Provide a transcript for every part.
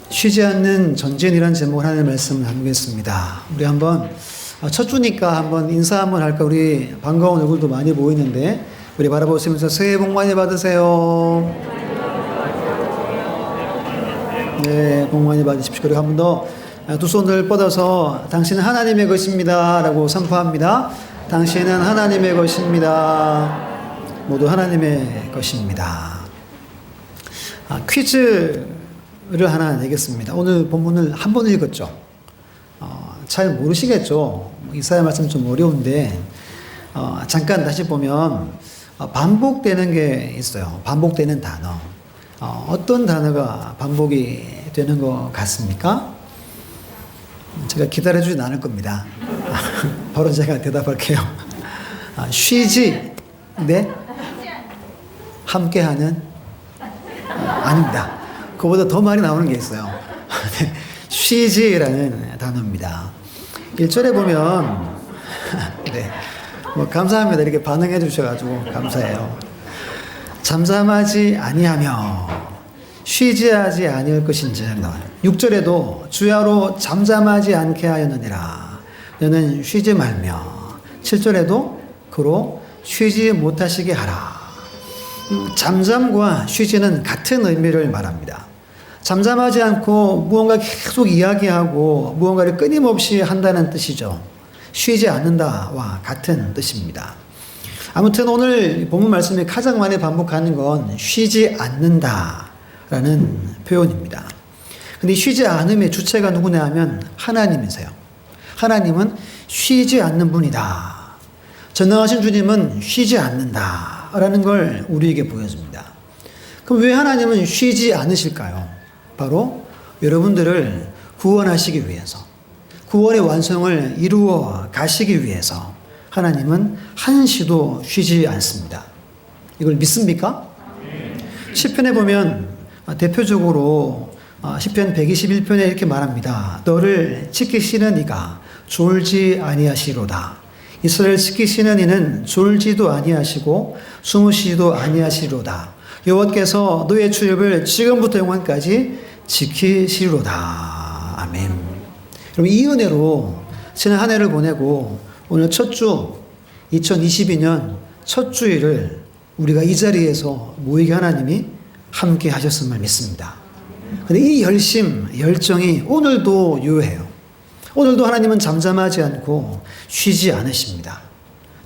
쉬지 않는 전진이라는 제목을 하는 말씀을 나누겠습니다. 우리 한번 첫 주니까 한번 인사 한번 할까? 우리 반가운 얼굴도 많이 보이는데 우리 바라보시면서 새해 복 많이 받으세요. 네, 복 많이 받으십시오. 그리고 한 번 더 두 손을 뻗어서 당신은 하나님의 것입니다 라고 선포합니다. 당신은 하나님의 것입니다. 모두 하나님의 것입니다. 퀴즈를 하나 내겠습니다. 오늘 본문을 한 번 읽었죠. 잘 모르시겠죠. 이사야 말씀 좀 어려운데 잠깐 다시 보면 반복되는 게 있어요. 반복되는 단어. 어떤 단어가 반복이 되는 것 같습니까? 제가 기다려주진 않을 겁니다. 바로 제가 대답할게요. 쉬지, 네? 함께하는? 아닙니다. 그보다 더 많이 나오는 게 있어요. 쉬지라는 단어입니다. 1절에 보면, 네. 감사합니다. 이렇게 반응해 주셔가지고 감사해요. 잠잠하지 아니하며 쉬지 하지 아니할 것인즉 나와요. 6절에도 주야로 잠잠하지 않게 하였느니라. 너는 쉬지 말며 7절에도 그로 쉬지 못하시게 하라. 잠잠과 쉬지는 같은 의미를 말합니다. 잠잠하지 않고 무언가 계속 이야기하고 무언가를 끊임없이 한다는 뜻이죠. 쉬지 않는다와 같은 뜻입니다. 아무튼 오늘 본문 말씀에 가장 많이 반복하는 건 쉬지 않는다라는 표현입니다. 근데 쉬지 않음의 주체가 누구냐 하면 하나님이세요. 하나님은 쉬지 않는 분이다. 전능하신 주님은 쉬지 않는다라는 걸 우리에게 보여줍니다. 그럼 왜 하나님은 쉬지 않으실까요? 바로 여러분들을 구원하시기 위해서, 구원의 완성을 이루어 가시기 위해서 하나님은 한시도 쉬지 않습니다. 이걸 믿습니까? 시편에 보면 대표적으로 시편 121편에 이렇게 말합니다. 너를 지키시는 이가 졸지 아니하시로다. 이스라엘 지키시는 이는 졸지도 아니하시고 숨으시지도 아니하시로다. 여호와께서 너의 출입을 지금부터 영원까지 지키시로다. 아멘. 여러분, 이 은혜로 지난 한 해를 보내고 오늘 첫 주 2022년 첫 주일을 우리가 이 자리에서 모이게 하나님이 함께 하셨음을 믿습니다. 근데 이 열정이 오늘도 유효해요. 오늘도 하나님은 잠잠하지 않고 쉬지 않으십니다.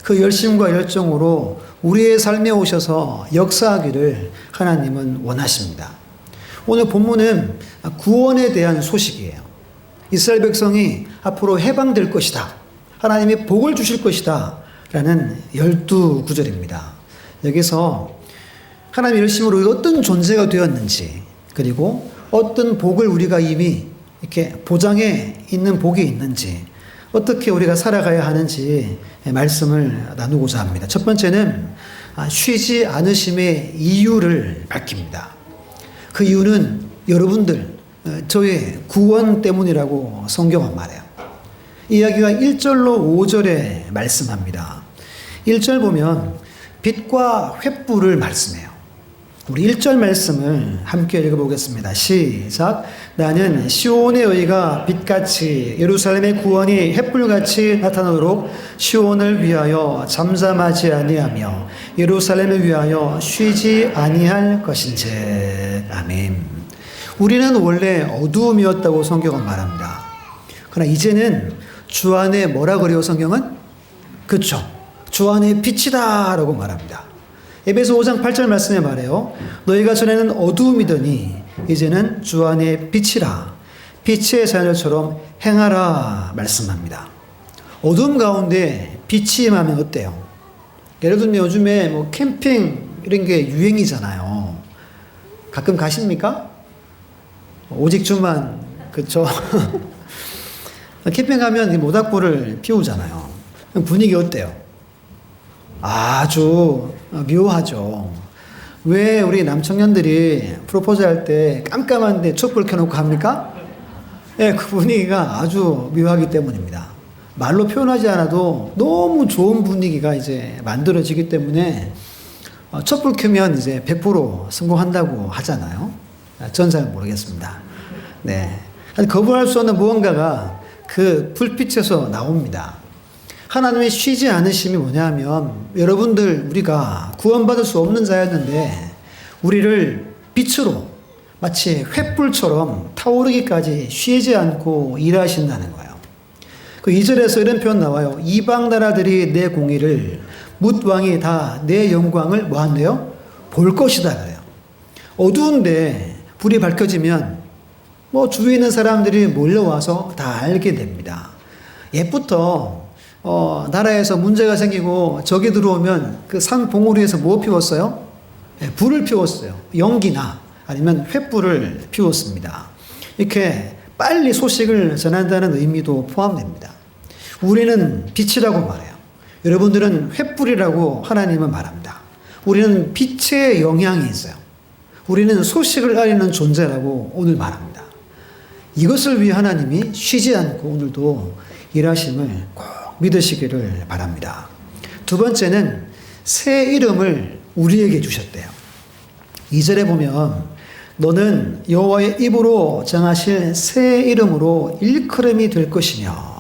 그 열심과 열정으로 우리의 삶에 오셔서 역사하기를 하나님은 원하십니다. 오늘 본문은 구원에 대한 소식이에요. 이스라엘 백성이 앞으로 해방될 것이다. 하나님이 복을 주실 것이다. 라는 12구절입니다. 여기서 하나님의 열심으로 어떤 존재가 되었는지, 그리고 어떤 복을 우리가 이미 이렇게 보장해 있는 복이 있는지, 어떻게 우리가 살아가야 하는지 말씀을 나누고자 합니다. 첫 번째는 쉬지 않으심의 이유를 밝힙니다. 그 이유는 여러분들, 저의 구원 때문이라고 성경은 말해요. 이야기가 1절로 5절에 말씀합니다. 1절 보면 빛과 횃불을 말씀해요. 우리 1절 말씀을 함께 읽어보겠습니다. 시작. 나는 시온의 의가 빛같이 예루살렘의 구원이 횃불같이 나타나도록 시온을 위하여 잠잠하지 아니하며 예루살렘을 위하여 쉬지 아니할 것인즉. 아멘. 우리는 원래 어두움이었다고 성경은 말합니다. 그러나 이제는 주 안에 뭐라 그래요, 성경은? 그렇죠. 주 안에 빛이다 라고 말합니다. 에베소 5장 8절 말씀에 말해요. 너희가 전에는 어두움이더니 이제는 주 안에 빛이라. 빛의 자녀처럼 행하라 말씀합니다. 어두움 가운데 빛이 임하면 어때요? 예를 들면 요즘에 캠핑 이런 게 유행이잖아요. 가끔 가십니까? 오직 주만, 그렇죠? 캠핑 가면 모닥불을 피우잖아요. 분위기 어때요? 아주 묘하죠. 왜 우리 남청년들이 프로포즈 할 때 깜깜한데 촛불 켜놓고 합니까? 네, 그 분위기가 아주 묘하기 때문입니다. 말로 표현하지 않아도 너무 좋은 분위기가 이제 만들어지기 때문에 촛불 켜면 이제 100% 성공한다고 하잖아요. 전 잘 모르겠습니다. 네. 거부할 수 없는 무언가가 그 불빛에서 나옵니다. 하나님의 쉬지 않으심이 뭐냐면 여러분들 우리가 구원받을 수 없는 자였는데 우리를 빛으로 마치 횃불처럼 타오르기까지 쉬지 않고 일하신다는 거예요. 그 2절에서 이런 표현 나와요. 이방 나라들이 내 공의를 뭇 왕이 다 내 영광을 뭐한대요? 볼 것이다 그래요. 어두운데 불이 밝혀지면 주위에 있는 사람들이 몰려와서 다 알게 됩니다. 옛부터 나라에서 문제가 생기고 적이 들어오면 그 산 봉우리에서 뭐 피웠어요? 불을 피웠어요. 연기나 아니면 횃불을 피웠습니다. 이렇게 빨리 소식을 전한다는 의미도 포함됩니다. 우리는 빛이라고 말해요. 여러분들은 횃불이라고 하나님은 말합니다. 우리는 빛의 영향이 있어요. 우리는 소식을 알리는 존재라고 오늘 말합니다. 이것을 위해 하나님이 쉬지 않고 오늘도 일하심을 꼭 믿으시기를 바랍니다. 두 번째는 새 이름을 우리에게 주셨대요. 2절에 보면 너는 여호와의 입으로 정하실 새 이름으로 일컬음이 될 것이며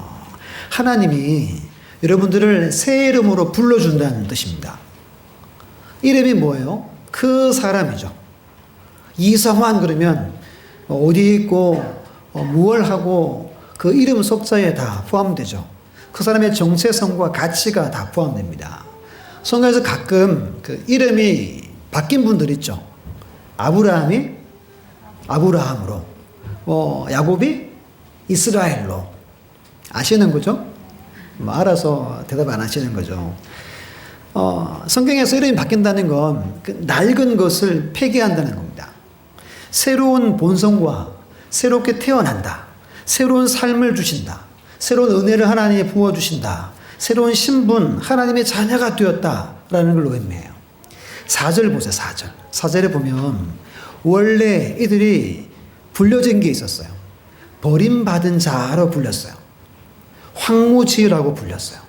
하나님이 여러분들을 새 이름으로 불러준다는 뜻입니다. 이름이 뭐예요? 그 사람이죠. 이성환 그러면 어디 있고 무엇을 하고 그 이름 속자에 다 포함되죠. 그 사람의 정체성과 가치가 다 포함됩니다. 성경에서 가끔 그 이름이 바뀐 분들 있죠. 아브라함이 아브라함으로, 야곱이 이스라엘로. 아시는 거죠? 알아서 대답 안 하시는 거죠. 성경에서 이름이 바뀐다는 건 그 낡은 것을 폐기한다는 겁니다. 새로운 본성과 새롭게 태어난다. 새로운 삶을 주신다. 새로운 은혜를 하나님이 부어주신다. 새로운 신분, 하나님의 자녀가 되었다라는 걸 의미해요. 4절 보세요, 4절. 4절에 보면 원래 이들이 불려진 게 있었어요. 버림받은 자로 불렸어요. 황무지라고 불렸어요.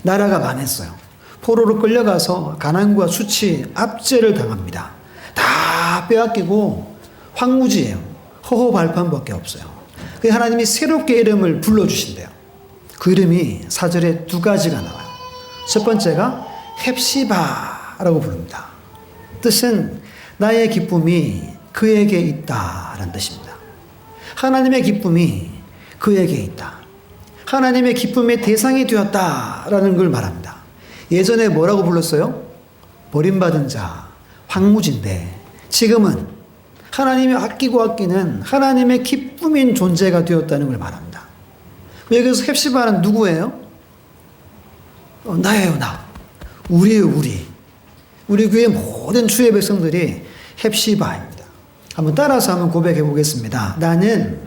나라가 망했어요. 포로로 끌려가서 가난과 수치, 압제를 당합니다. 다 빼앗기고 황무지예요. 허허발판밖에 없어요. 그래서 하나님이 새롭게 이름을 불러주신대요. 그 이름이 4절에 두 가지가 나와요. 첫 번째가 헵시바라고 부릅니다. 뜻은 나의 기쁨이 그에게 있다라는 뜻입니다. 하나님의 기쁨이 그에게 있다. 하나님의 기쁨의 대상이 되었다라는 걸 말합니다. 예전에 뭐라고 불렀어요? 버림받은 자, 황무지인데 지금은 하나님이 아끼고 아끼는 하나님의 기쁨인 존재가 되었다는 걸 말합니다. 여기서 헵시바는 누구예요? 나예요, 나. 우리예요, 우리. 우리 교회 모든 주의 백성들이 헵시바입니다. 한번 따라서 한번 고백해 보겠습니다. 나는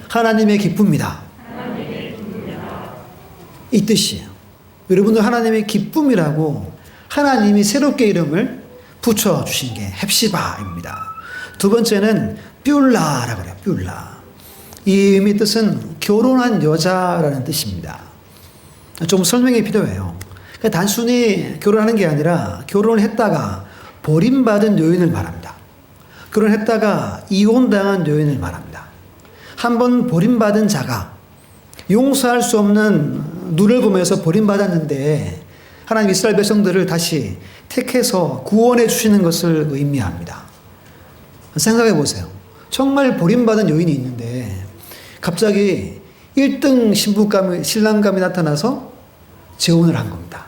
하나님의 기쁨이다. 이 뜻이에요. 여러분들 하나님의 기쁨이라고 하나님이 새롭게 이름을 붙여주신 게 헵시바입니다. 두 번째는 뷸라라고 그래요. 뷸라. 이 의미 뜻은 결혼한 여자라는 뜻입니다. 좀 설명이 필요해요. 단순히 결혼하는 게 아니라 결혼을 했다가 버림받은 여인을 말합니다. 결혼했다가 이혼당한 여인을 말합니다. 한번 버림받은 자가 용서할 수 없는 눈을 보면서 버림받았는데 하나님 이스라엘 백성들을 다시 택해서 구원해 주시는 것을 의미합니다. 생각해 보세요. 정말 버림받은 여인이 있는데 갑자기 1등 신랑감이 나타나서 재혼을 한 겁니다.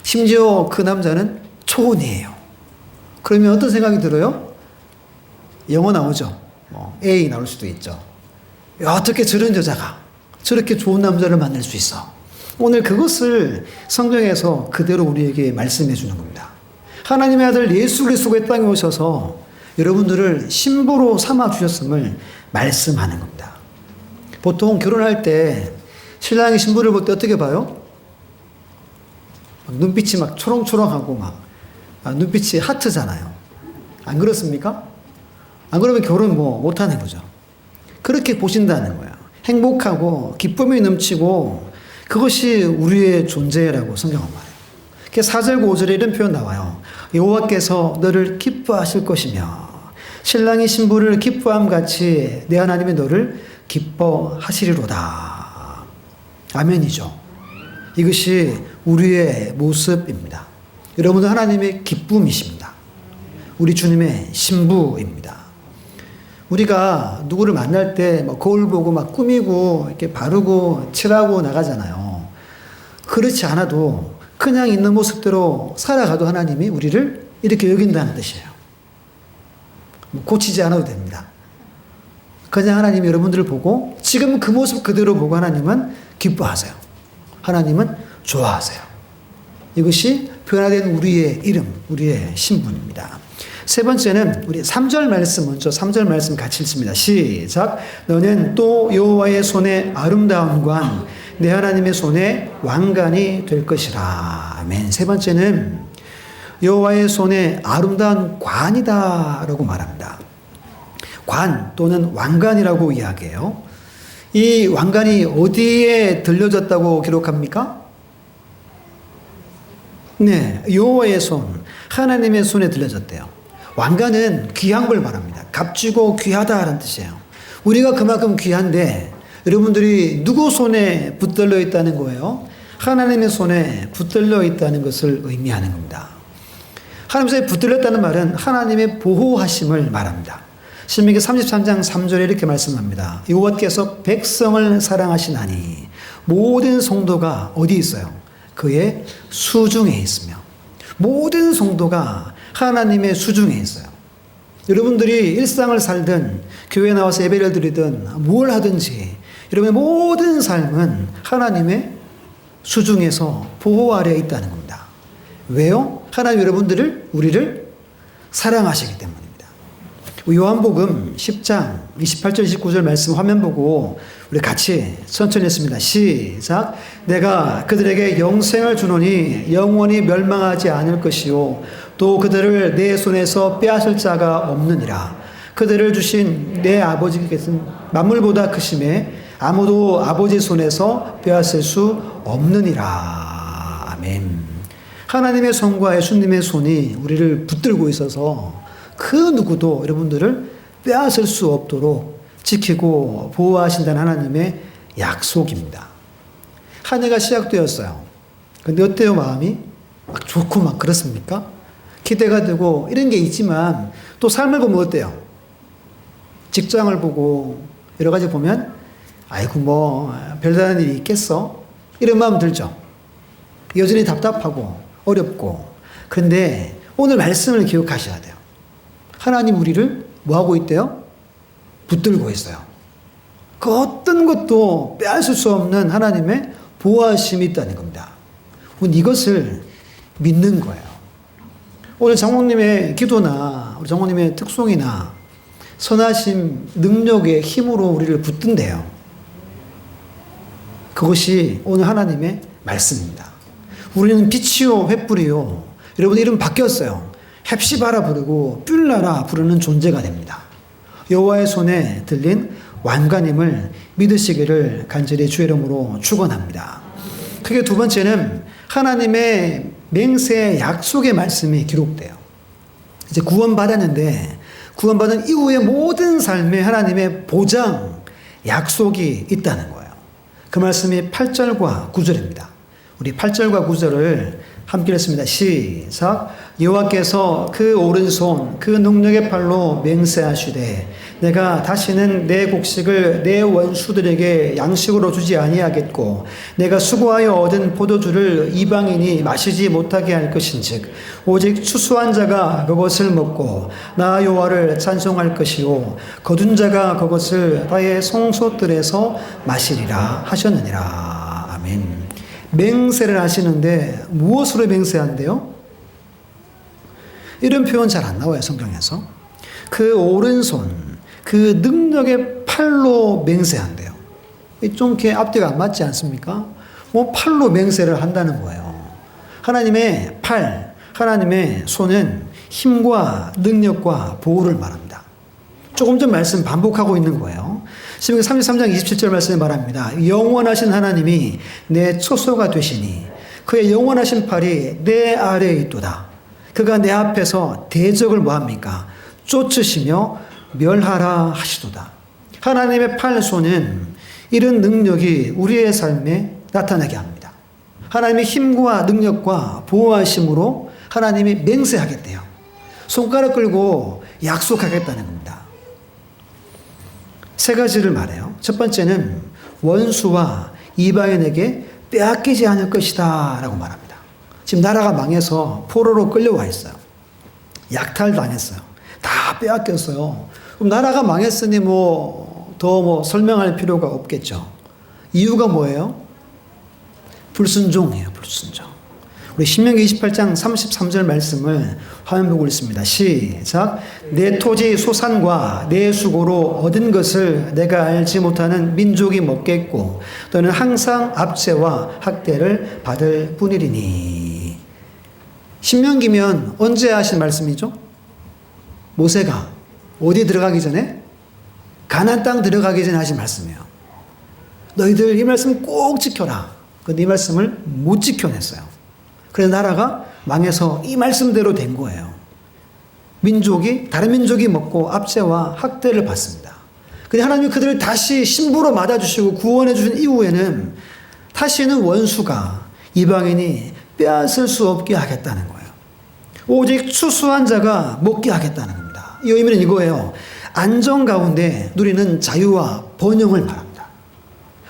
심지어 그 남자는 초혼이에요. 그러면 어떤 생각이 들어요? 영어 나오죠. A 나올 수도 있죠. 어떻게 저런 여자가 저렇게 좋은 남자를 만날 수 있어? 오늘 그것을 성경에서 그대로 우리에게 말씀해 주는 겁니다. 하나님의 아들 예수 그리스도가 이 땅에 오셔서 여러분들을 신부로 삼아 주셨음을 말씀하는 겁니다. 보통 결혼할 때 신랑이 신부를 볼 때 어떻게 봐요? 눈빛이 막 초롱초롱하고 눈빛이 하트잖아요. 안 그렇습니까? 안 그러면 결혼 못하는 거죠. 그렇게 보신다는 거예요. 행복하고 기쁨이 넘치고 그것이 우리의 존재라고 성경은 말해요. 4절 5절에 이런 표현 나와요. 여호와께서 너를 기뻐하실 것이며 신랑이 신부를 기뻐함 같이 내 하나님이 너를 기뻐하시리로다. 아멘이죠. 이것이 우리의 모습입니다. 여러분은 하나님의 기쁨이십니다. 우리 주님의 신부입니다. 우리가 누구를 만날 때 거울 보고 막 꾸미고 이렇게 바르고 칠하고 나가잖아요. 그렇지 않아도 그냥 있는 모습대로 살아가도 하나님이 우리를 이렇게 여긴다는 뜻이에요. 고치지 않아도 됩니다. 그냥 하나님이 여러분들을 보고 지금 그 모습 그대로 보고 하나님은 기뻐하세요. 하나님은 좋아하세요. 이것이 변화된 우리의 이름, 우리의 신분입니다. 세 번째는 우리 3절 말씀 먼저 3절 말씀 같이 읽습니다. 시작. 너는 또 여호와의 손에 아름다운 관, 내 하나님의 손에 왕관이 될 것이라. 아멘. 세 번째는 여호와의 손에 아름다운 관이다라고 말합니다. 관 또는 왕관이라고 이야기해요. 이 왕관이 어디에 들려졌다고 기록합니까? 네, 여호와의 손, 하나님의 손에 들려졌대요. 왕관은 귀한 걸 말합니다. 값지고 귀하다라는 뜻이에요. 우리가 그만큼 귀한데 여러분들이 누구 손에 붙들려 있다는 거예요? 하나님의 손에 붙들려 있다는 것을 의미하는 겁니다. 하나님의 손에 붙들렸다는 말은 하나님의 보호하심을 말합니다. 신명기 33장 3절에 이렇게 말씀합니다. 여호와께서 백성을 사랑하시나니 모든 성도가 어디 있어요? 그의 수중에 있으며. 모든 성도가 하나님의 수중에 있어요. 여러분들이 일상을 살든 교회에 나와서 예배를 드리든 뭘 하든지 여러분의 모든 삶은 하나님의 수중에서 보호 아래에 있다는 겁니다. 왜요? 하나님 여러분들을, 우리를 사랑하시기 때문입니다. 요한복음 10장 28절 29절 말씀 화면 보고 우리 같이 천천히 했습니다. 시작. 내가 그들에게 영생을 주노니 영원히 멸망하지 않을 것이요 또 그들을 내 손에서 빼앗을 자가 없느니라. 그들을 주신 내 아버지께서는 만물보다 크심에 아무도 아버지 손에서 빼앗을 수 없느니라. 아멘. 하나님의 손과 예수님의 손이 우리를 붙들고 있어서 그 누구도 여러분들을 빼앗을 수 없도록 지키고 보호하신다는 하나님의 약속입니다. 한 해가 시작되었어요. 근데 어때요, 마음이? 막 좋고 막 그렇습니까? 기대가 되고 이런 게 있지만 또 삶을 보면 어때요? 직장을 보고 여러 가지 보면 아이고 뭐 별다른 일이 있겠어? 이런 마음 들죠. 여전히 답답하고 어렵고. 그런데 오늘 말씀을 기억하셔야 돼요. 하나님 우리를 뭐하고 있대요? 붙들고 있어요. 그 어떤 것도 빼앗을 수 없는 하나님의 보호하심이 있다는 겁니다. 이것을 믿는 거예요. 오늘 장모님의 기도나 우리 장모님의 특송이나 선하심, 능력의 힘으로 우리를 붙든대요. 그것이 오늘 하나님의 말씀입니다. 우리는 빛이요 횃불이요. 여러분 이름 바뀌었어요. 헵시바라 부르고 뷸라라 부르는 존재가 됩니다. 여호와의 손에 들린 왕관임을 믿으시기를 간절히 주의 이름으로 축원합니다. 그게 두 번째는 하나님의 맹세의 약속의 말씀이 기록돼요. 이제 구원받았는데 구원받은 이후의 모든 삶에 하나님의 보장, 약속이 있다는 거예요. 그 말씀이 8절과 9절입니다. 우리 8절과 9절을 함께 했습니다. 시작. 여호와께서 그 오른손 그 능력의 팔로 맹세하시되 내가 다시는 내 곡식을 내 원수들에게 양식으로 주지 아니하겠고 내가 수고하여 얻은 포도주를 이방인이 마시지 못하게 할 것인즉 오직 추수한 자가 그것을 먹고 나 여호와를 찬송할 것이요 거둔 자가 그것을 나의 성소들에서 마시리라 하셨느니라. 아멘. 맹세를 하시는데 무엇으로 맹세한대요? 이런 표현 잘 안 나와요, 성경에서. 그 오른손, 그 능력의 팔로 맹세한대요. 좀 이렇게 앞뒤가 안 맞지 않습니까? 뭐 팔로 맹세를 한다는 거예요. 하나님의 팔, 하나님의 손은 힘과 능력과 보호를 말합니다. 조금 전 말씀 반복하고 있는 거예요. 신명기 33장 27절 말씀에 말합니다. 영원하신 하나님이 내 처소가 되시니 그의 영원하신 팔이 내 아래에 있도다. 그가 내 앞에서 대적을 뭐합니까? 쫓으시며 멸하라 하시도다. 하나님의 팔손은 이런 능력이 우리의 삶에 나타나게 합니다. 하나님의 힘과 능력과 보호하심으로 하나님이 맹세하겠대요. 손가락 끌고 약속하겠다는 겁니다. 세 가지를 말해요. 첫 번째는 원수와 이방인에게 빼앗기지 않을 것이다 라고 말합니다. 지금 나라가 망해서 포로로 끌려와 있어요. 약탈당했어요. 다 빼앗겼어요. 그럼 나라가 망했으니 더 설명할 필요가 없겠죠. 이유가 뭐예요? 불순종이에요. 불순종. 우리 신명기 28장 33절 말씀을 화면 보고 있습니다. 시작. 내 토지 소산과 내 수고로 얻은 것을 내가 알지 못하는 민족이 먹겠고 너는 항상 압제와 학대를 받을 뿐이리니. 신명기면 언제 하신 말씀이죠? 모세가 어디 들어가기 전에? 가나안 땅 들어가기 전에 하신 말씀이에요. 너희들 이 말씀 꼭 지켜라. 근데 이 말씀을 못 지켜냈어요. 그래서 나라가 망해서 이 말씀대로 된 거예요. 다른 민족이 먹고 압제와 학대를 받습니다. 근데 하나님이 그들을 다시 신부로 맞아주시고 구원해 주신 이후에는 다시는 원수가 이방인이 빼앗을 수 없게 하겠다는 거예요. 오직 추수한 자가 먹게 하겠다는 겁니다. 이 의미는 이거예요. 안정 가운데 누리는 자유와 번영을 말합니다.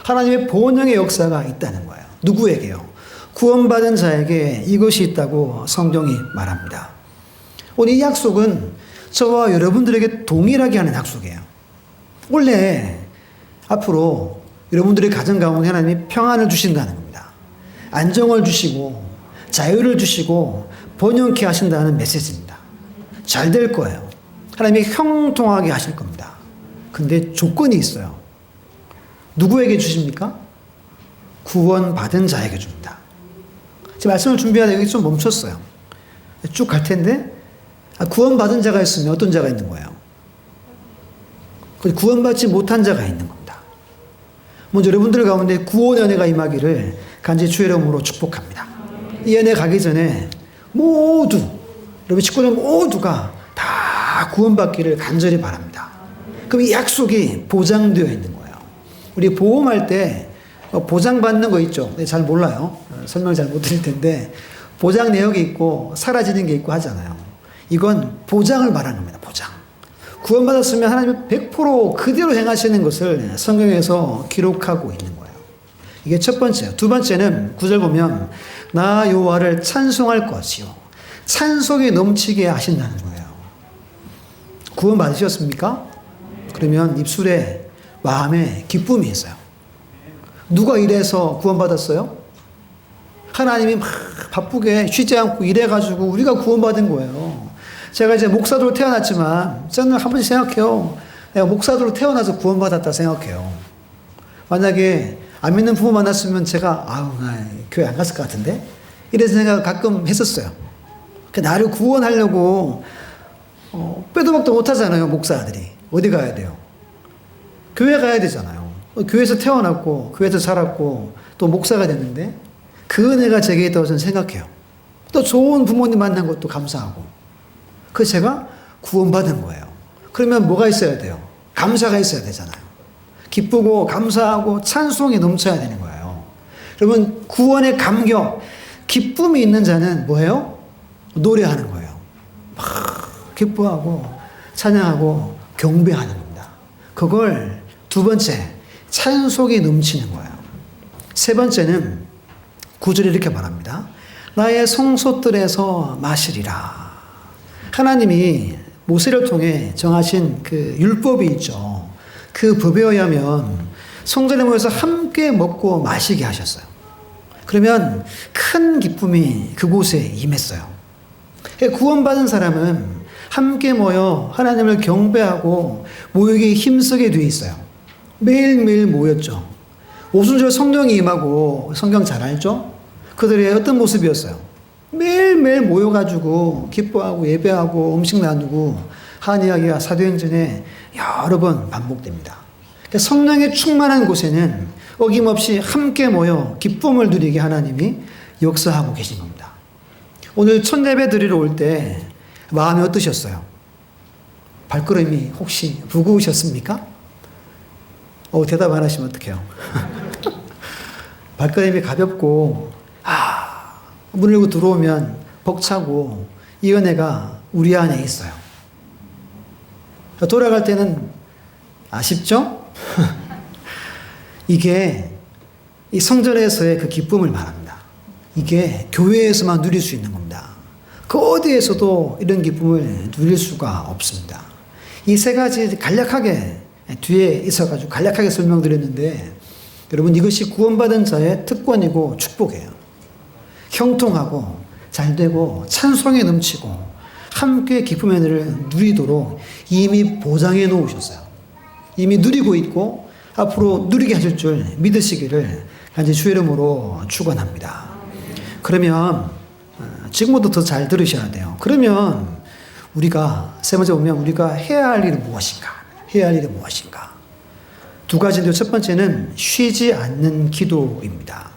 하나님의 번영의 역사가 있다는 거예요. 누구에게요? 구원받은 자에게 이것이 있다고 성경이 말합니다. 오늘 이 약속은 저와 여러분들에게 동일하게 하는 약속이에요. 원래 앞으로 여러분들의 가정 가운데 하나님이 평안을 주신다는 겁니다. 안정을 주시고 자유를 주시고 번영케 하신다는 메시지입니다. 잘 될 거예요. 하나님이 형통하게 하실 겁니다. 근데 조건이 있어요. 누구에게 주십니까? 구원받은 자에게 줍니다. 지금 말씀을 준비하다 여기 좀 멈췄어요. 쭉 갈 텐데 구원받은 자가 있으면 어떤 자가 있는 거예요? 구원받지 못한 자가 있는 겁니다. 먼저 여러분들 가운데 구원의 은혜가 임하기를 간절히 주의 이름으로 축복합니다. 이 은혜 가기 전에 모두 여러분 식구들 모두가 다 구원받기를 간절히 바랍니다. 그럼 이 약속이 보장되어 있는 거예요. 우리 보험할 때 보장받는 거 있죠. 잘 몰라요. 설명을 잘 못 드릴 텐데 보장 내역이 있고 사라지는 게 있고 하잖아요. 이건 보장을 말하는 겁니다. 보장. 구원받았으면 하나님은 100% 그대로 행하시는 것을 성경에서 기록하고 있는 거예요. 이게 첫 번째예요. 두 번째는 9절 보면 나 여호와를 찬송할 것이요 찬송이 넘치게 하신다는 거예요. 구원받으셨습니까? 그러면 입술에 마음에 기쁨이 있어요. 누가 이래서 구원받았어요? 하나님이 막 바쁘게 쉬지 않고 일해가지고 우리가 구원받은 거예요. 제가 이제 목사로 태어났지만 저는 한 번씩 생각해요. 내가 목사로 태어나서 구원받았다 생각해요. 만약에 안 믿는 부모 만났으면 제가 나 교회 안 갔을 것 같은데? 이런 생각을 가끔 했었어요. 나를 구원하려고 빼도 박도 못하잖아요. 목사들이. 어디 가야 돼요? 교회 가야 되잖아요. 교회에서 태어났고 교회에서 살았고 또 목사가 됐는데 그 은혜가 제게 있다고 저는 생각해요. 또 좋은 부모님 만난 것도 감사하고 그래서 제가 구원받은 거예요. 그러면 뭐가 있어야 돼요? 감사가 있어야 되잖아요. 기쁘고 감사하고 찬송이 넘쳐야 되는 거예요. 여러분 구원의 감격, 기쁨이 있는 자는 뭐예요? 노래하는 거예요. 막 기뻐하고 찬양하고 경배하는 겁니다. 그걸 두 번째 찬송이 넘치는 거예요. 세 번째는 9절에 이렇게 말합니다. 나의 성소들에서 마시리라. 하나님이 모세를 통해 정하신 그 율법이 있죠. 그 법에 의하면 성전에 모여서 함께 먹고 마시게 하셨어요. 그러면 큰 기쁨이 그곳에 임했어요. 구원받은 사람은 함께 모여 하나님을 경배하고 모이기에 힘쓰게 되어 있어요. 매일매일 모였죠. 오순절 성령이 임하고 성경 잘 알죠? 그들의 어떤 모습이었어요? 매일매일 모여가지고 기뻐하고 예배하고 음식 나누고 한 이야기가 사도행전에 여러 번 반복됩니다. 그러니까 성령의 충만한 곳에는 어김없이 함께 모여 기쁨을 누리게 하나님이 역사하고 계신 겁니다. 오늘 첫 예배 드리러 올 때 마음이 어떠셨어요? 발걸음이 혹시 무거우셨습니까? 대답 안 하시면 어떡해요? 발걸음이 가볍고, 문 열고 들어오면 벅차고, 이 은혜가 우리 안에 있어요. 돌아갈 때는 아쉽죠? 이게 이 성전에서의 그 기쁨을 말합니다. 이게 교회에서만 누릴 수 있는 겁니다. 그 어디에서도 이런 기쁨을 누릴 수가 없습니다. 이 세 가지 간략하게 뒤에 있어가지고 간략하게 설명드렸는데, 여러분 이것이 구원받은 자의 특권이고 축복이에요. 형통하고 잘되고 찬송에 넘치고 함께 기쁨의 은혜를 누리도록 이미 보장해 놓으셨어요. 이미 누리고 있고 앞으로 누리게 하실 줄 믿으시기를 간절히 주의 이름으로 축원합니다. 그러면 지금부터 더 잘 들으셔야 돼요. 그러면 우리가 세 번째 보면 우리가 해야 할 일은 무엇인가? 해야 할 일은 무엇인가? 두 가지인데요. 첫 번째는 쉬지 않는 기도입니다.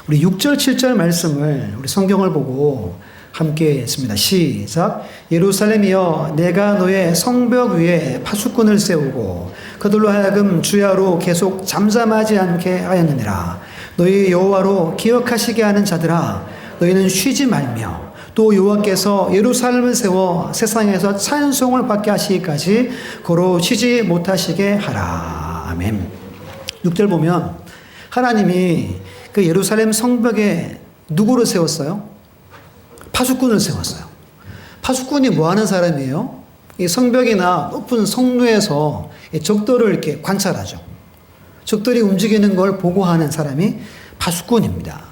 우리 6절, 7절 말씀을 우리 성경을 보고 함께 했습니다. 시작. 예루살렘이여 내가 너의 성벽 위에 파수꾼을 세우고 그들로 하여금 주야로 계속 잠잠하지 않게 하였느니라. 너희 여호와로 기억하시게 하는 자들아 너희는 쉬지 말며 또 여호와께서 예루살렘을 세워 세상에서 찬송을 받게 하시기까지 고로 쉬지 못하시게 하라. 아멘. 6절 보면 하나님이 그 예루살렘 성벽에 누구를 세웠어요? 파수꾼을 세웠어요. 파수꾼이 뭐 하는 사람이에요? 이 성벽이나 높은 성루에서 적들을 이렇게 관찰하죠. 적들이 움직이는 걸 보고하는 사람이 파수꾼입니다.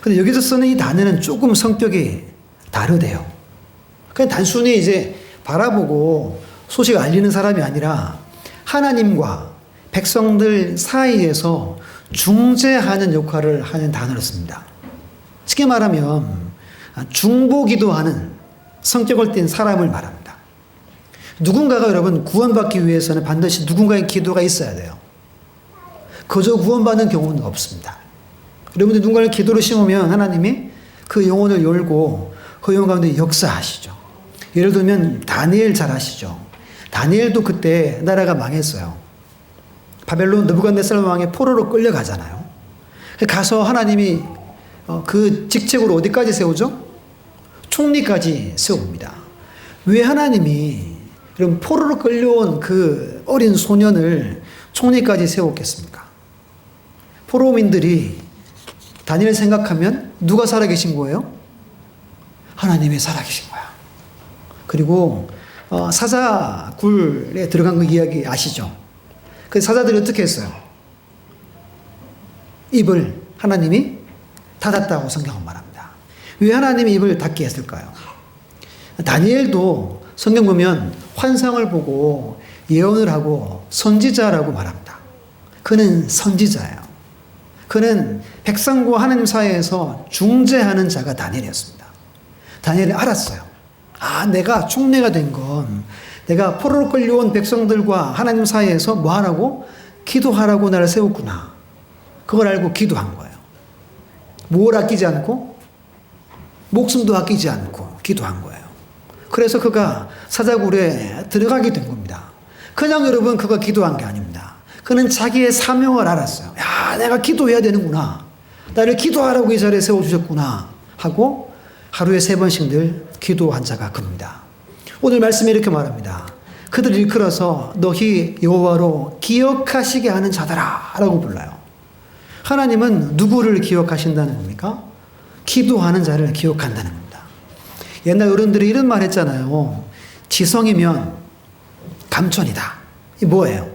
근데 여기서 쓰는 이 단어는 조금 성격이 다르대요. 그냥 단순히 이제 바라보고 소식 알리는 사람이 아니라 하나님과 백성들 사이에서 중재하는 역할을 하는 단어를 씁니다. 쉽게 말하면 중보기도 하는 성격을 띤 사람을 말합니다. 누군가가 여러분 구원받기 위해서는 반드시 누군가의 기도가 있어야 돼요. 그저 구원받는 경우는 없습니다. 여러분들 누군가를 기도로 심으면 하나님이 그 영혼을 열고 그 영혼 가운데 역사하시죠. 예를 들면 다니엘 잘 아시죠. 다니엘도 그때 나라가 망했어요. 바벨론 느부갓네살 왕의 포로로 끌려가잖아요. 가서 하나님이 그 직책으로 어디까지 세우죠? 총리까지 세웁니다. 왜 하나님이 그럼 포로로 끌려온 그 어린 소년을 총리까지 세웠겠습니까? 포로민들이 다니엘 생각하면 누가 살아계신 거예요? 하나님이 살아계신 거야. 그리고 사자굴에 들어간 그 이야기 아시죠? 그 사자들이 어떻게 했어요? 입을 하나님이 닫았다고 성경은 말합니다. 왜 하나님이 입을 닫게 했을까요? 다니엘도 성경 보면 환상을 보고 예언을 하고 선지자라고 말합니다. 그는 선지자예요. 그는 백성과 하나님 사이에서 중재하는 자가 다니엘이었습니다. 다니엘이 알았어요. 내가 총리가 된 건 내가 포로로 끌려온 백성들과 하나님 사이에서 뭐 하라고? 기도하라고 나를 세웠구나. 그걸 알고 기도한 거예요. 뭘 아끼지 않고? 목숨도 아끼지 않고 기도한 거예요. 그래서 그가 사자굴에 들어가게 된 겁니다. 그냥 여러분 그가 기도한 게 아닙니다. 그는 자기의 사명을 알았어요. 내가 기도해야 되는구나. 나를 기도하라고 이 자리에 세워주셨구나 하고 하루에 3번씩 늘 기도한 자가 그입니다. 오늘 말씀이 이렇게 말합니다. 그들 일컬어서 너희 여호와로 기억하시게 하는 자들아 라고 불러요. 하나님은 누구를 기억하신다는 겁니까? 기도하는 자를 기억한다는 겁니다. 옛날 어른들이 이런 말 했잖아요. 지성이면 감천이다. 이 뭐예요?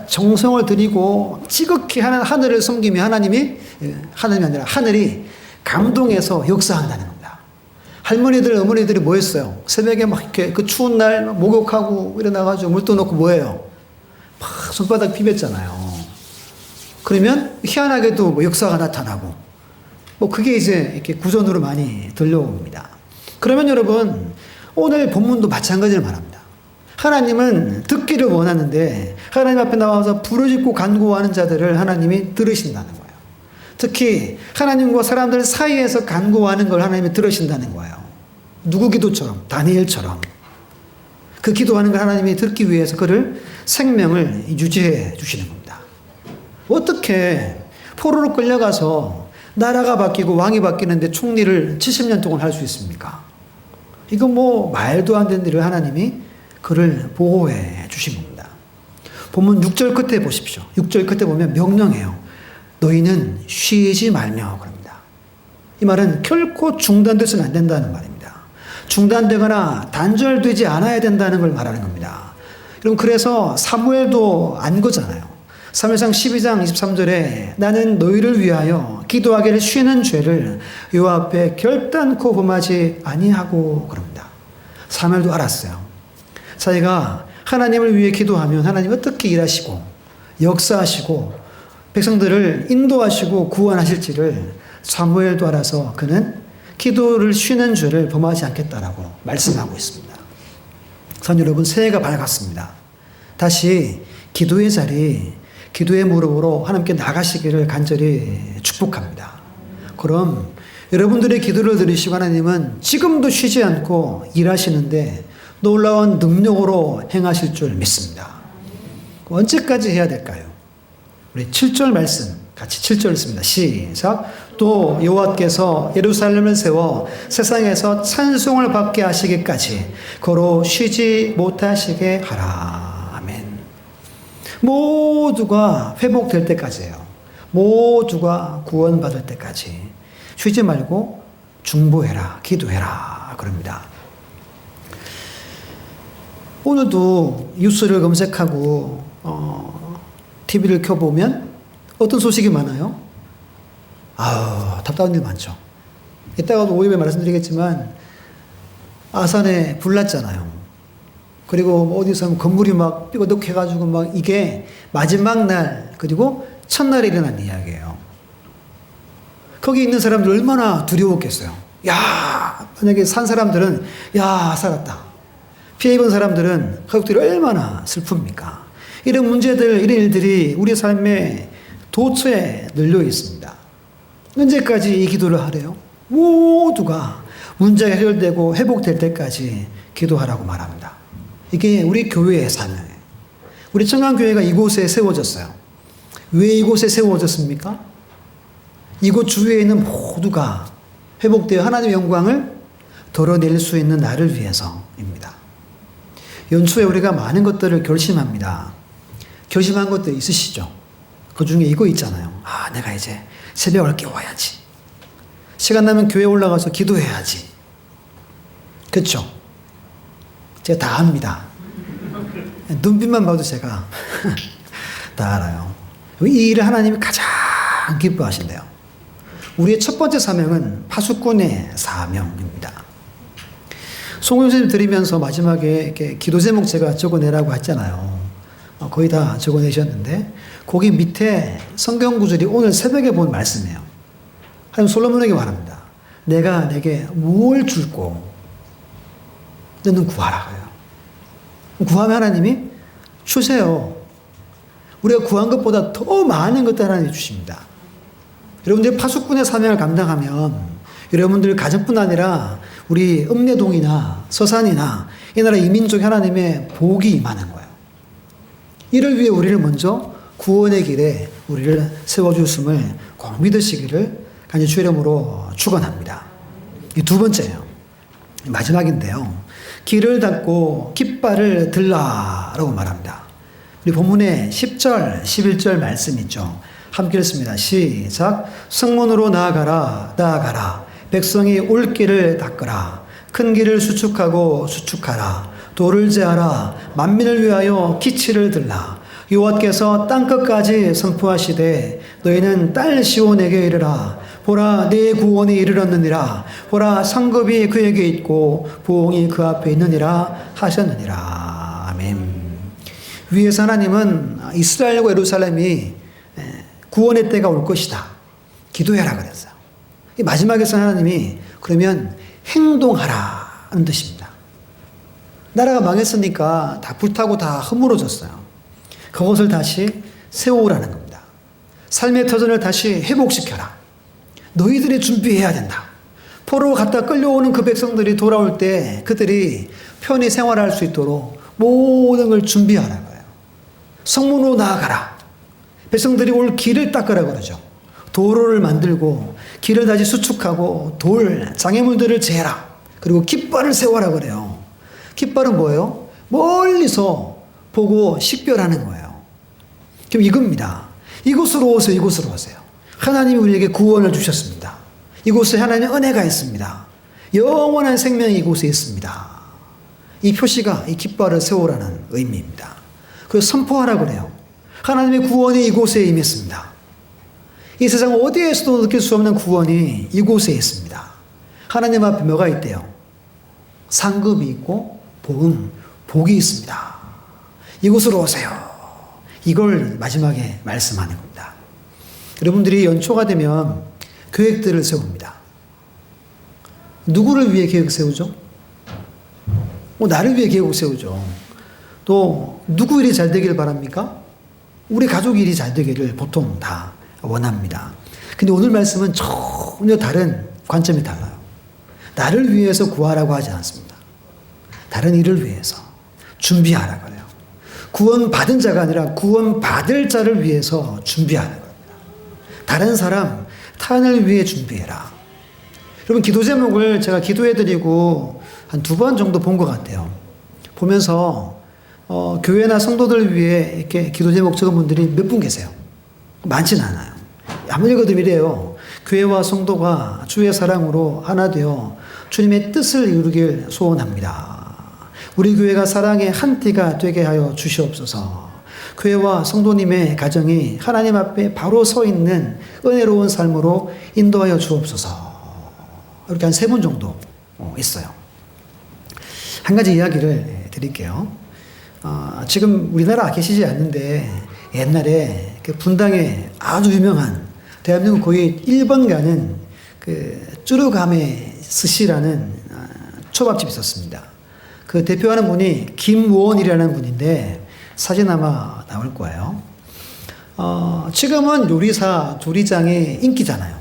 정성을 들이고 지극히 하늘을 섬기며 하나님이 아니라 하늘이 감동해서 역사한다는 겁니다. 할머니들, 어머니들이 뭐 했어요? 새벽에 막 이렇게 그 추운 날 목욕하고 일어나가지고 물 떠놓고 뭐 해요? 막 손바닥 비볐잖아요. 그러면 희한하게도 뭐 역사가 나타나고 뭐 그게 이제 이렇게 구전으로 많이 들려옵니다. 그러면 여러분 오늘 본문도 마찬가지를 말합니다. 하나님은 듣기를 원하는데 하나님 앞에 나와서 부르짖고 간구하는 자들을 하나님이 들으신다는 거예요. 특히 하나님과 사람들 사이에서 간구하는 걸 하나님이 들으신다는 거예요. 누구 기도처럼? 다니엘처럼. 그 기도하는 걸 하나님이 듣기 위해서 그를 생명을 유지해 주시는 겁니다. 어떻게 포로로 끌려가서 나라가 바뀌고 왕이 바뀌는데 총리를 70년 동안 할 수 있습니까? 이건 뭐 말도 안 되는 일을 하나님이 그를 보호해 주신 겁니다. 본문 6절 끝에 보십시오. 6절 끝에 보면 명령해요. 너희는 쉬지 말며 그럽니다. 이 말은 결코 중단돼서는 안 된다는 말입니다. 중단되거나 단절되지 않아야 된다는 걸 말하는 겁니다. 여러분, 그래서 사무엘도 안 거잖아요. 사무엘상 12장 23절에 나는 너희를 위하여 기도하기를 쉬는 죄를 여호와 앞에 결단코 범하지 아니하고 그럽니다. 사무엘도 알았어요. 자기가 하나님을 위해 기도하면 하나님 어떻게 일하시고 역사하시고 백성들을 인도하시고 구원하실지를 사무엘도 알아서 그는 기도를 쉬는 죄를 범하지 않겠다라고 말씀하고 있습니다. 선 여러분, 새해가 밝았습니다. 다시 기도의 자리, 기도의 무릎으로 하나님께 나가시기를 간절히 축복합니다. 그럼 여러분들의 기도를 들으시고 하나님은 지금도 쉬지 않고 일하시는데 놀라운 능력으로 행하실 줄 믿습니다. 언제까지 해야 될까요? 우리 7절 말씀 같이 7절 읽습니다. 시작. 또 여호와께서 예루살렘을 세워 세상에서 찬송을 받게 하시기까지 거로 쉬지 못하시게 하라. 아멘. 모두가 회복될 때까지예요. 모두가 구원받을 때까지 쉬지 말고 중보해라, 기도해라 그럽니다. 오늘도 뉴스를 검색하고 TV를 켜보면 어떤 소식이 많아요? 답답한 일 많죠. 이따가도 오후에 말씀드리겠지만 아산에 불 났잖아요. 그리고 어디서 건물이 막 삐거덕 해가지고 막 이게 마지막 날 그리고 첫날에 일어난 이야기예요. 거기 있는 사람들 얼마나 두려웠겠어요. 야, 만약에 산 사람들은 야, 살았다. 피해 입은 사람들은 가족들이 얼마나 슬픕니까? 이런 문제들, 이런 일들이 우리 삶에 도처에 널려 있습니다. 언제까지 이 기도를 하래요? 모두가 문제가 해결되고 회복될 때까지 기도하라고 말합니다. 이게 우리 교회의 사명이에요. 우리 청강교회가 이곳에 세워졌어요. 왜 이곳에 세워졌습니까? 이곳 주위에 있는 모두가 회복되어 하나님의 영광을 덜어낼 수 있는 나를 위해서입니다. 연초에 우리가 많은 것들을 결심합니다. 결심한 것들 있으시죠? 그 중에 이거 있잖아요. 내가 이제 새벽을 깨워야지. 시간 나면 교회 올라가서 기도해야지. 그렇죠? 제가 다 압니다. 눈빛만 봐도 제가 다 알아요. 이 일을 하나님이 가장 기뻐하신대요. 우리의 첫 번째 사명은 파수꾼의 사명입니다. 송영 선생님 드리면서 마지막에 이렇게 기도 제목 제가 적어내라고 했잖아요. 거의 다 적어내셨는데 거기 밑에 성경 구절이 오늘 새벽에 본 말씀이에요. 하나님 솔로몬에게 말합니다. 내가 내게 뭘 줄고 너는 구하라고요. 구하면 하나님이 주세요. 우리가 구한 것보다 더 많은 것들 하나님이 주십니다. 여러분들이 파수꾼의 사명을 감당하면 여러분들 가정뿐 아니라 우리 읍내동이나 서산이나 이 나라 이민족 하나님의 복이 임하는 거예요. 이를 위해 우리를 먼저 구원의 길에 우리를 세워주심을 꼭 믿으시기를 간절히 주의 이름으로 축원합니다. 이 두 번째예요. 마지막인데요. 길을 닫고 깃발을 들라라고 말합니다. 우리 본문에 10절, 11절 말씀 있죠. 함께 읽습니다. 시작. 성문으로 나아가라, 나아가라. 백성이 올 길을 닦으라. 큰 길을 수축하고 수축하라. 돌을 제하라. 만민을 위하여 기치를 들라. 여호와께서 땅끝까지 선포하시되 너희는 딸 시온에게 이르라. 보라, 내 구원이 이르렀느니라. 보라, 상급이 그에게 있고 부흥이 그 앞에 있느니라 하셨느니라. 아멘. 위에서 하나님은 이스라엘과 예루살렘이 구원의 때가 올 것이다. 기도해라 그랬어요. 마지막에서 하나님이 그러면 행동하라는 뜻입니다. 나라가 망했으니까 다 불타고 다 허물어졌어요. 그것을 다시 세우라는 겁니다. 삶의 터전을 다시 회복시켜라. 너희들이 준비해야 된다. 포로 갔다 끌려오는 그 백성들이 돌아올 때 그들이 편히 생활할 수 있도록 모든 걸 준비하라고 해요. 성문으로 나아가라. 백성들이 올 길을 닦으라 그러죠. 도로를 만들고 길을 다시 수축하고 돌, 장애물들을 재라. 그리고 깃발을 세워라 그래요. 깃발은 뭐예요? 멀리서 보고 식별하는 거예요. 그럼 이겁니다. 이곳으로 오세요. 이곳으로 오세요. 하나님이 우리에게 구원을 주셨습니다. 이곳에 하나님의 은혜가 있습니다. 영원한 생명이 이곳에 있습니다. 이 표시가 이 깃발을 세우라는 의미입니다. 그래서 선포하라 그래요. 하나님의 구원이 이곳에 임했습니다. 이 세상 어디에서도 느낄 수 없는 구원이 이곳에 있습니다. 하나님 앞에 뭐가 있대요? 상급이 있고 복이 있습니다. 이곳으로 오세요. 이걸 마지막에 말씀하는 겁니다. 여러분들이 연초가 되면 계획들을 세웁니다. 누구를 위해 계획 세우죠? 나를 위해 계획 세우죠. 또 누구 일이 잘 되기를 바랍니까? 우리 가족 일이 잘 되기를 보통 다 원합니다. 근데 오늘 말씀은 전혀 다른 관점이 달라요. 나를 위해서 구하라고 하지 않습니다. 다른 일을 위해서 준비하라 그래요. 구원받은 자가 아니라 구원받을 자를 위해서 준비하는 겁니다. 다른 사람, 타인을 위해 준비해라. 여러분, 기도 제목을 제가 기도해드리고 한 2번 정도 본 것 같아요. 보면서 교회나 성도들 위해 이렇게 기도 제목 적은 분들이 몇 분 계세요. 많지는 않아요. 아무리 읽어도 이래요. 교회와 성도가 주의 사랑으로 하나 되어 주님의 뜻을 이루길 소원합니다. 우리 교회가 사랑의 한 띠가 되게 하여 주시옵소서. 교회와 성도님의 가정이 하나님 앞에 바로 서 있는 은혜로운 삶으로 인도하여 주옵소서. 이렇게 한 3분 정도 있어요. 한 가지 이야기를 드릴게요. 지금 우리나라 계시지 않는데 옛날에 그 분당에 아주 유명한 대한민국 거의 1번 가는 그 쭈루가메 스시라는 초밥집이 있었습니다. 그 대표하는 분이 김원이라는 분인데 사진 아마 나올 거예요. 지금은 요리사, 조리장의 인기잖아요.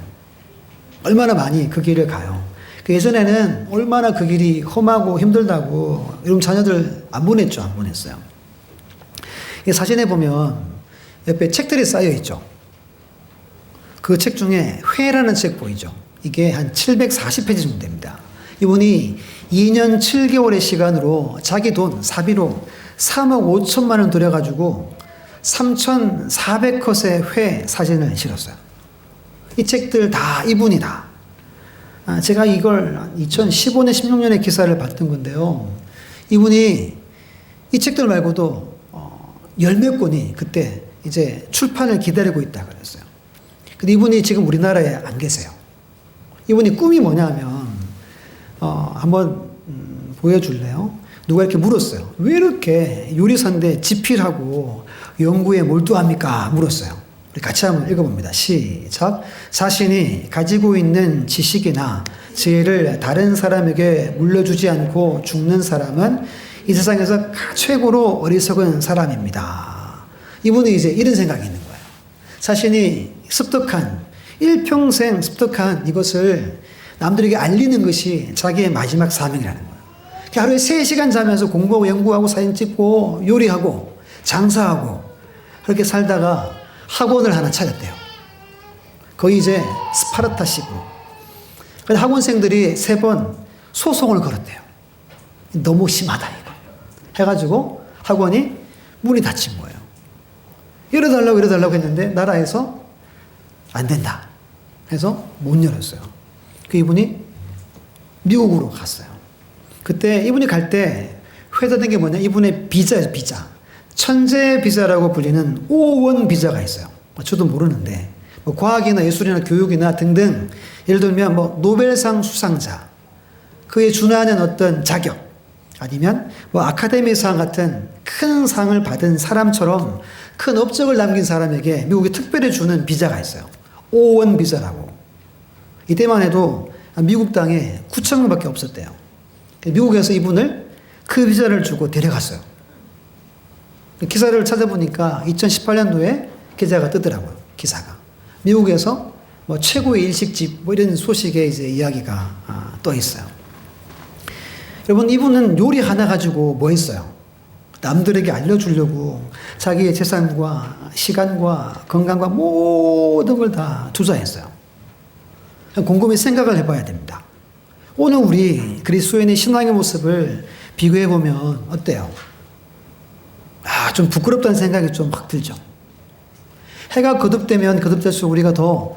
얼마나 많이 그 길을 가요. 예전에는 얼마나 그 길이 험하고 힘들다고 여러분 자녀들 안 보냈죠? 안 보냈어요. 이 사진에 보면 옆에 책들이 쌓여 있죠. 그 책 중에 회라는 책 보이죠? 이게 한 740페이지 정도 됩니다. 이분이 2년 7개월의 시간으로 자기 돈, 사비로 3억 5천만 원 들여가지고 3,400컷의 회 사진을 실었어요. 이 책들 다 이분이다. 제가 이걸 2015년, 16년에 기사를 봤던 건데요. 이분이 이 책들 말고도 10몇 권이 그때 이제 출판을 기다리고 있다 그랬어요. 근데 이분이 지금 우리나라에 안 계세요. 이분이 꿈이 뭐냐면, 한번 보여줄래요? 누가 이렇게 물었어요. 왜 이렇게 요리사인데 지필하고 연구에 몰두합니까? 물었어요. 우리 같이 한번 읽어봅니다. 시작. 자신이 가지고 있는 지식이나 지혜를 다른 사람에게 물려주지 않고 죽는 사람은 이 세상에서 최고로 어리석은 사람입니다. 이분이 이제 이런 생각이 있는 거예요. 자신이 일평생 습득한 이것을 남들에게 알리는 것이 자기의 마지막 사명이라는 거예요. 하루에 3시간 자면서 공부하고 연구하고 사진 찍고 요리하고 장사하고 그렇게 살다가 학원을 하나 차렸대요. 거의 이제 스파르타식으로. 그래서 학원생들이 3번 소송을 걸었대요. 너무 심하다 이거. 해가지고 학원이 문이 닫힌 거예요. 이러달라고 했는데 나라에서 안 된다 해서 못 열었어요. 그 이분이 미국으로 갔어요. 그때 이분이 갈 때 회자된 게 뭐냐? 이분의 비자예요, 비자. 천재 비자라고 불리는 5원 비자가 있어요. 저도 모르는데 과학이나 예술이나 교육이나 등등 예를 들면 노벨상 수상자 그에 준하는 어떤 자격 아니면 아카데미상 같은 큰 상을 받은 사람처럼 큰 업적을 남긴 사람에게 미국이 특별히 주는 비자가 있어요. 5원 비자라고. 이때만 해도 미국 땅에 9,000명밖에 없었대요. 미국에서 이분을 그 비자를 주고 데려갔어요. 기사를 찾아보니까 2018년도에 기사가 뜨더라고요. 기사가. 미국에서 최고의 일식집 이런 소식에 이제 이야기가 떠 있어요. 여러분, 이분은 요리 하나 가지고 뭐 했어요? 남들에게 알려주려고 자기의 재산과 시간과 건강과 모든 걸 다 투자했어요. 곰곰이 생각을 해봐야 됩니다. 오늘 우리 그리스도인의 신앙의 모습을 비교해보면 어때요? 좀 부끄럽다는 생각이 좀 확 들죠. 해가 거듭되면 거듭될수록 우리가 더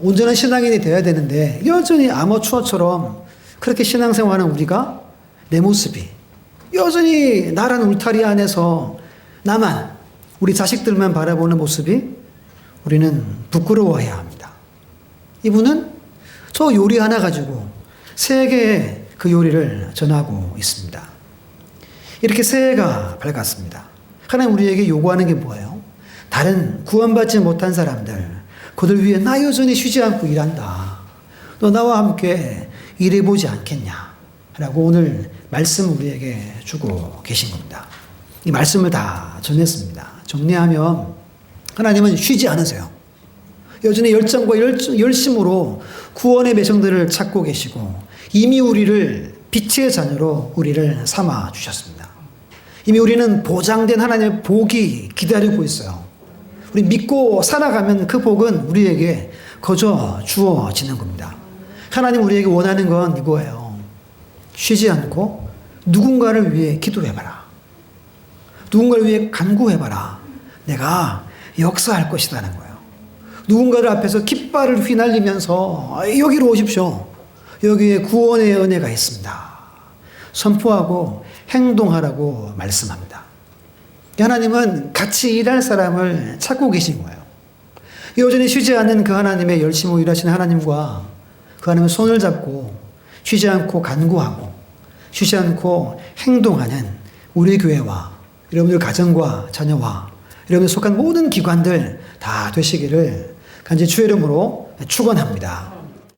온전한 신앙인이 되어야 되는데 여전히 아마추어처럼 그렇게 신앙생활하는 우리가 내 모습이 여전히 나란 울타리 안에서 나만 우리 자식들만 바라보는 모습이 우리는 부끄러워해야 합니다. 이분은 저 요리 하나 가지고 세계에 그 요리를 전하고 있습니다. 이렇게 새해가 밝았습니다. 하나님 우리에게 요구하는 게 뭐예요? 다른 구원받지 못한 사람들, 그들 위해 나 여전히 쉬지 않고 일한다. 너 나와 함께 일해보지 않겠냐? 라고 오늘 말씀 우리에게 주고 계신 겁니다. 이 말씀을 다 전했습니다. 정리하면 하나님은 쉬지 않으세요. 여전히 열정과 열심으로 구원의 백성들을 찾고 계시고 이미 우리를 빛의 자녀로 우리를 삼아 주셨습니다. 이미 우리는 보장된 하나님의 복이 기다리고 있어요. 우리 믿고 살아가면 그 복은 우리에게 거저 주어지는 겁니다. 하나님 우리에게 원하는 건 이거예요. 쉬지 않고 누군가를 위해 기도를 해봐라. 누군가를 위해 간구해봐라. 내가 역사할 것이라는 거예요. 누군가를 앞에서 깃발을 휘날리면서 여기로 오십시오. 여기에 구원의 은혜가 있습니다. 선포하고 행동하라고 말씀합니다. 하나님은 같이 일할 사람을 찾고 계신 거예요. 여전히 쉬지 않는 그 하나님의 열심히 일하시는 하나님과 그 하나님의 손을 잡고 쉬지 않고 간구하고 쉬지 않고 행동하는 우리 교회와 여러분들 가정과 자녀와 여러분들 속한 모든 기관들 다 되시기를 간절히 주의 이름으로 축원합니다.